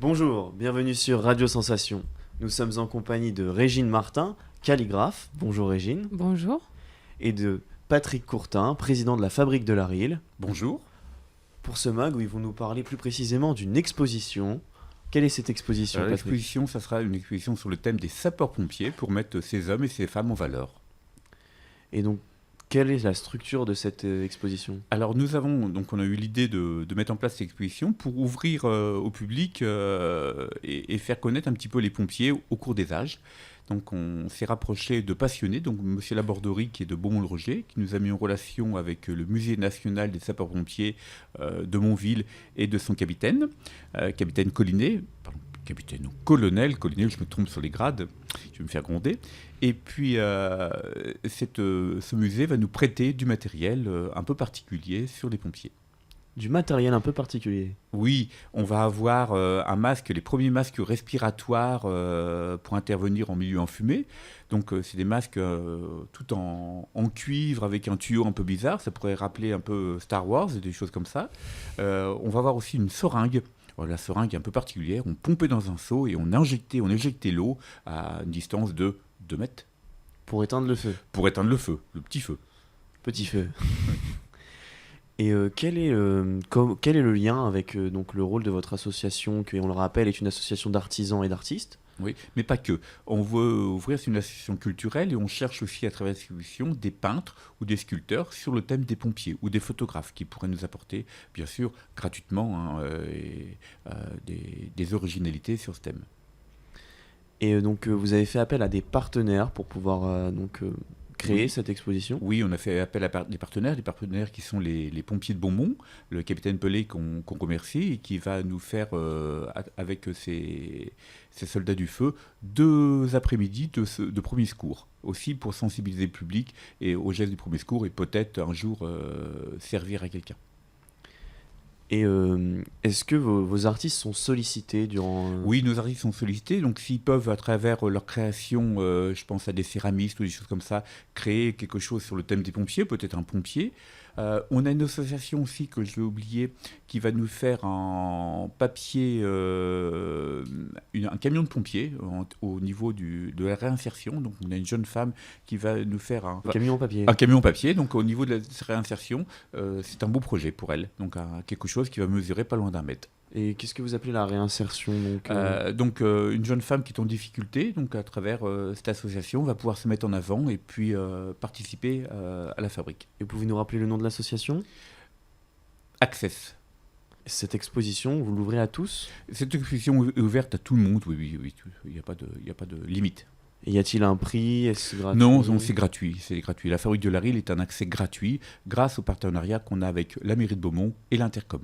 Bonjour, bienvenue sur Radio Sensation. Nous sommes en compagnie de Régine Martin, calligraphe. Bonjour Régine. Bonjour. Et de Patrick Courtin, président de la Fabrique de la Rille. Bonjour. Pour ce mag où ils vont nous parler plus précisément d'une exposition. Quelle est cette exposition, Patrick ? L'exposition, ça sera une exposition sur le thème des sapeurs-pompiers pour mettre ces hommes et ces femmes en valeur. Et donc, quelle est la structure de cette exposition ? Alors on a eu l'idée de mettre en place cette exposition pour ouvrir au public et faire connaître un petit peu les pompiers au cours des âges. Donc on s'est rapproché de passionnés, donc M. Laborderie qui est de Beaumont-le-Roger, qui nous a mis en relation avec le Musée national des sapeurs-pompiers de Montville et de son capitaine, capitaine Collinet, capitaine ou colonel, je me trompe sur les grades, je vais me faire gronder. Et puis ce musée va nous prêter du matériel un peu particulier sur les pompiers. Du matériel un peu particulier. Oui, on va avoir un masque, les premiers masques respiratoires pour intervenir en milieu enfumé. Donc c'est des masques tout en cuivre avec un tuyau un peu bizarre. Ça pourrait rappeler un peu Star Wars, des choses comme ça. On va avoir aussi une seringue. La seringue est un peu particulière. On pompait dans un seau et on injectait l'eau à une distance de 2 mètres. Pour éteindre le feu. Pour éteindre le feu, le petit feu. Petit feu. Et quel est le lien avec donc le rôle de votre association, qui, on le rappelle, est une association d'artisans et d'artistes ? Oui, mais pas que. On veut ouvrir une association culturelle et on cherche aussi à travers l'exposition des peintres ou des sculpteurs sur le thème des pompiers ou des photographes qui pourraient nous apporter, bien sûr, gratuitement des originalités sur ce thème. Et donc vous avez fait appel à des partenaires pour pouvoir créer cette exposition ? Oui, on a fait appel à des partenaires qui sont les pompiers de Beaumont, le capitaine Pelé qu'on remercie et qui va nous faire, avec ces soldats du feu, 2 après-midi de premier secours, aussi pour sensibiliser le public et aux gestes du premier secours et peut-être un jour servir à quelqu'un. Et est-ce que vos artistes sont sollicités durant... Oui, nos artistes sont sollicités, donc s'ils peuvent, à travers leur création, je pense à des céramistes ou des choses comme ça, créer quelque chose sur le thème des pompiers, peut-être un pompier. On a une association aussi, que je vais oublier, qui va nous faire en papier un camion de pompiers au niveau de la réinsertion. Donc on a une jeune femme qui va nous faire un camion en papier. Un camion en papier, donc au niveau de la réinsertion, c'est un beau projet pour elle. Donc quelque chose qui va mesurer pas loin d'1 mètre. Et qu'est-ce que vous appelez la réinsertion donc une jeune femme qui est en difficulté, donc à travers cette association, va pouvoir se mettre en avant et puis participer à la fabrique. Et vous pouvez nous rappeler le nom de l'association ? Access. Cette exposition, vous l'ouvrez à tous ? Cette exposition est ouverte à tout le monde, oui. Il n'y a pas de limite. Et y a-t-il un prix ? Est-ce gratuit ? Non, c'est gratuit. La Fabrique de la Rille est un accès gratuit grâce au partenariat qu'on a avec la mairie de Beaumont et l'Intercom.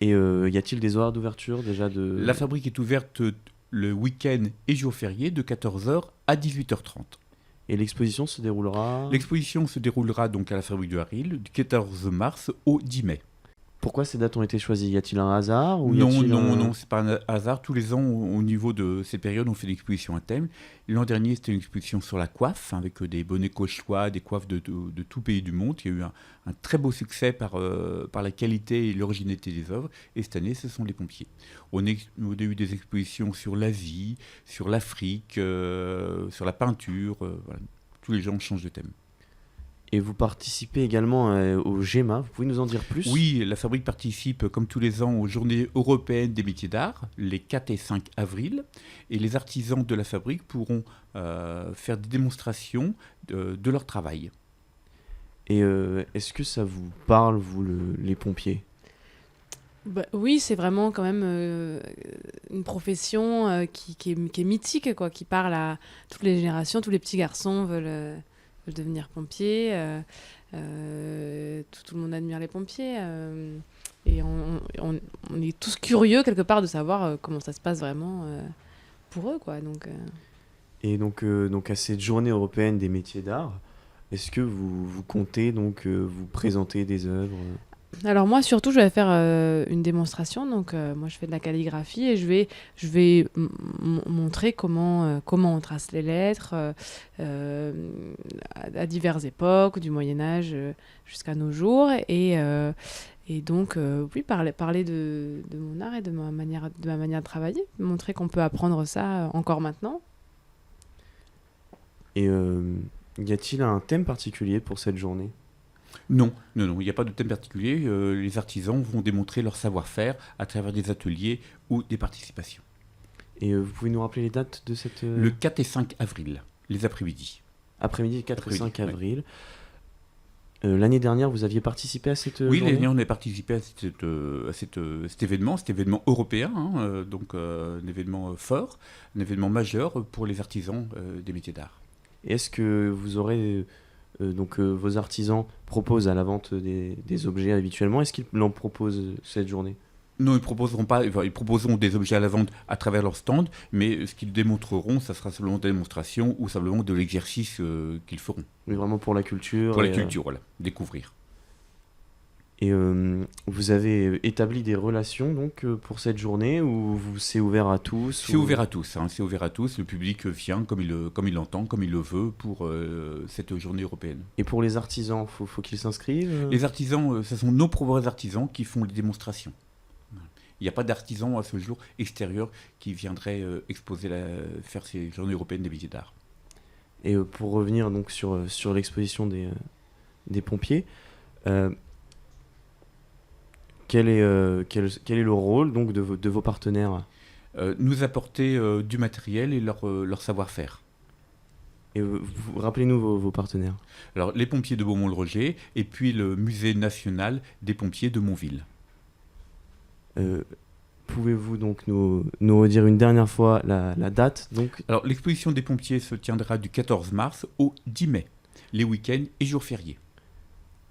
Et y a-t-il des horaires d'ouverture déjà de... La fabrique est ouverte le week-end et jour férié de 14h à 18h30. Et l'exposition se déroulera... L'exposition se déroulera donc à la Fabrique de la Rille du 14 mars au 10 mai. Pourquoi ces dates ont été choisies ? Y a-t-il un hasard ou Non, c'est pas un hasard. Tous les ans, au niveau de ces périodes, on fait une exposition à thème. L'an dernier, c'était une exposition sur la coiffe, avec des bonnets cauchois, des coiffes de tout pays du monde. Il y a eu un très beau succès par la qualité et l'originalité des œuvres. Et cette année, ce sont les pompiers. On a eu des expositions sur l'Asie, sur l'Afrique, sur la peinture. Voilà. Tous les gens changent de thème. Et vous participez également au GEMA, vous pouvez nous en dire plus ? Oui, la Fabrique participe, comme tous les ans, aux Journées européennes des métiers d'art, les 4 et 5 avril. Et les artisans de la Fabrique pourront faire des démonstrations de leur travail. Et est-ce que ça vous parle, vous, les pompiers ? Oui, c'est vraiment quand même une profession qui est mythique, quoi, qui parle à toutes les générations. Tous les petits garçons veulent devenir pompier, tout le monde admire les pompiers et on est tous curieux quelque part de savoir comment ça se passe vraiment pour eux, quoi. Et donc à cette journée européenne des métiers d'art, est-ce que vous comptez donc vous présenter des œuvres ? Alors moi surtout je vais faire une démonstration, donc moi je fais de la calligraphie et je vais montrer comment on trace les lettres à diverses époques, du Moyen-Âge jusqu'à nos jours et donc oui parler de mon art et de ma manière de travailler, montrer qu'on peut apprendre ça encore maintenant. Et y a-t-il un thème particulier pour cette journée? Non, il n'y a pas de thème particulier. Les artisans vont démontrer leur savoir-faire à travers des ateliers ou des participations. Et vous pouvez nous rappeler les dates de cette... Le 4 et 5 avril, les après-midi. Après-midi 4 et 5 Après-midi, avril. L'année dernière, vous aviez participé à cette Oui, journée? l'année dernière, on a participé à cet événement européen, donc un événement fort, un événement majeur pour les artisans des métiers d'art. Et est-ce que vous aurez... vos artisans proposent à la vente des objets habituellement. Est-ce qu'ils l'en proposent cette journée? Non, ils proposeront des objets à la vente à travers leur stand, mais ce qu'ils démontreront, ça sera simplement des démonstrations ou simplement de l'exercice qu'ils feront. Mais vraiment pour la culture. Pour la culture, voilà, découvrir. Et vous avez établi des relations donc pour cette journée ou c'est ouvert à tous? C'est ouvert à tous, c'est ouvert à tous. Le public vient comme il l'entend, comme il le veut pour cette journée européenne. Et pour les artisans, faut qu'ils s'inscrivent? Les artisans, ce sont nos propres artisans qui font les démonstrations. Il n'y a pas d'artisans à ce jour extérieurs qui viendraient faire ces journées européennes des métiers d'art. Et pour revenir donc sur l'exposition des pompiers, quel est le rôle donc de vos partenaires? Nous apporter du matériel et leur savoir-faire. Et rappelez-nous vos partenaires. Alors, les pompiers de Beaumont-le-Roger et puis le musée national des pompiers de Montville. Pouvez-vous donc nous redire une dernière fois la date donc? Alors, l'exposition des pompiers se tiendra du 14 mars au 10 mai, les week-ends et jours fériés.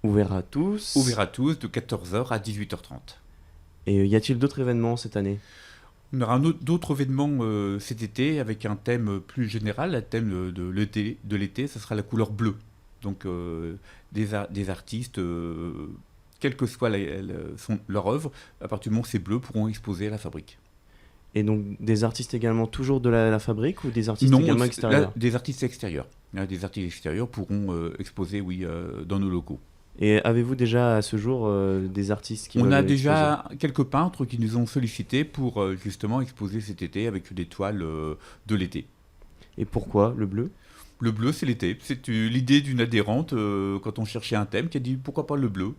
Ouvert à tous? Ouvert à tous de 14h à 18h30. Et y a-t-il d'autres événements cette année? On aura d'autres événements cet été avec un thème plus général, un thème de l'été, ça sera la couleur bleue. Donc des artistes, quelle que soit leur œuvre, à partir du moment où c'est bleu, pourront exposer à la fabrique. Et donc des artistes également toujours de la fabrique ou des artistes Non, également extérieurs? des artistes extérieurs. Des artistes extérieurs pourront exposer, oui, dans nos locaux. Et avez-vous déjà à ce jour des artistes qui On veulent a exposer? déjà quelques peintres qui nous ont sollicité pour justement exposer cet été avec des toiles de l'été. Et pourquoi le bleu? Le bleu, c'est l'été. C'est l'idée d'une adhérente quand on cherchait un thème qui a dit pourquoi pas le bleu.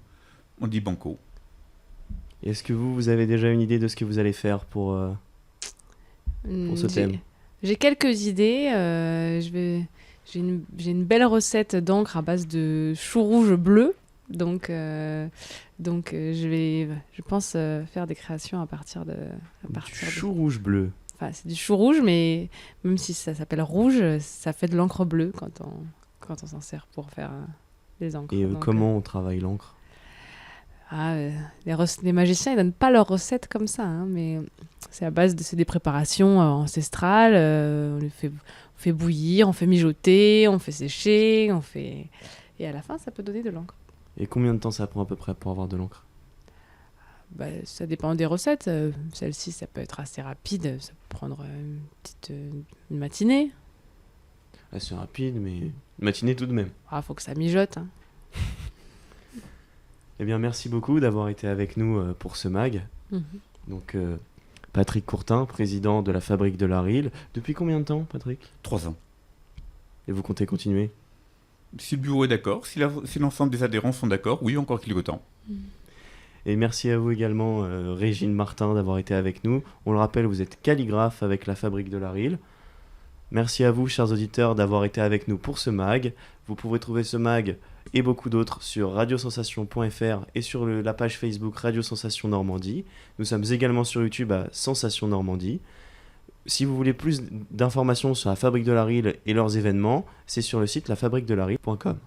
On dit banco. Est-ce que vous avez déjà une idée de ce que vous allez faire pour ce thème? J'ai quelques idées. J'ai une belle recette d'encre à base de chou rouge bleu. Donc, je pense faire des créations à partir de Chou rouge bleu. Enfin, c'est du chou rouge, mais même si ça s'appelle rouge, ça fait de l'encre bleue quand on s'en sert pour faire des encres. Et comment on travaille l'encre? Les magiciens, ils donnent pas leurs recettes comme ça, hein, mais c'est à base c'est des préparations ancestrales. On les fait bouillir, on fait mijoter, on fait sécher, et à la fin, ça peut donner de l'encre. Et combien de temps ça prend à peu près pour avoir de l'encre? Ça dépend des recettes. Celle-ci, ça peut être assez rapide. Ça peut prendre une matinée. C'est rapide, mais une matinée tout de même. Faut que ça mijote. Hein. Eh bien, merci beaucoup d'avoir été avec nous pour ce mag. Mm-hmm. Donc, Patrick Courtin, président de la Fabrique de l'Aril. Depuis combien de temps, Patrick? 3 ans. Et vous comptez continuer? Si le bureau est d'accord, si l'ensemble des adhérents sont d'accord, oui, encore quelque temps. Et merci à vous également, Régine Martin, d'avoir été avec nous. On le rappelle, vous êtes calligraphe avec la Fabrique de l'Aril. Merci à vous, chers auditeurs, d'avoir été avec nous pour ce mag. Vous pourrez trouver ce mag et beaucoup d'autres sur radiosensation.fr et sur la page Facebook Radio Sensation Normandie. Nous sommes également sur YouTube à Sensation Normandie. Si vous voulez plus d'informations sur la Fabrique de l'Aril et leurs événements, c'est sur le site lafabriquedelaril.com.